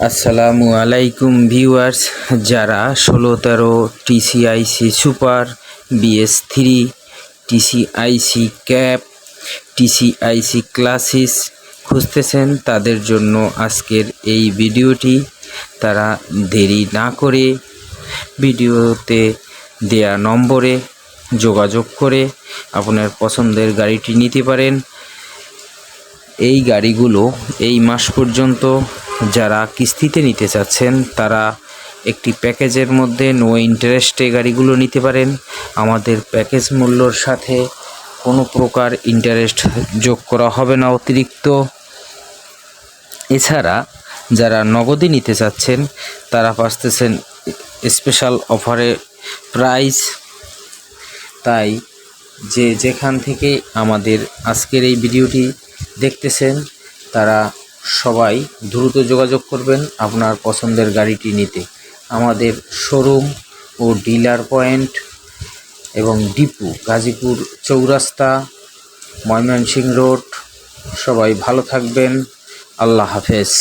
আসসালামু আলাইকুম ভিউয়ার্স, যারা 16-13 টিসিআইসি সুপার, BS3, টিসিআইসি ক্যাপ, টিসিআইসি ক্লাসিস খুঁজতেছেন তাদের জন্য আজকের এই ভিডিওটি। তারা দেরি না করে ভিডিওতে দেয়া নম্বরে যোগাযোগ করে আপনার পছন্দের গাড়িটি নিতে পারেন। এই গাড়িগুলো এই মাস পর্যন্ত যারা কিস্তিতে নিতে চাচ্ছেন তারা একটি প্যাকেজের মধ্যে নো ইন্টারেস্টে গাড়িগুলো নিতে পারেন। আমাদের প্যাকেজ মূল্যর সাথে কোনো প্রকার ইন্টারেস্ট যোগ করা হবে না অতিরিক্ত। এছাড়া যারা নগদে নিতে চাচ্ছেন তারা পাচ্ছেন স্পেশাল অফারে প্রাইস। তাই যেখান থেকে আমাদের আজকের এই ভিডিওটি দেখতেছেন তারা সবাই দ্রুত যোগাযোগ করবেন আপনার পছন্দের গাড়িটি নিতে। আমাদের শোরুম ও ডিলার পয়েন্ট এবং ডিপো গাজীপুর চৌরাস্তা, ময়মনসিংহ রোড। সবাই ভালো থাকবেন। আল্লাহ হাফেজ।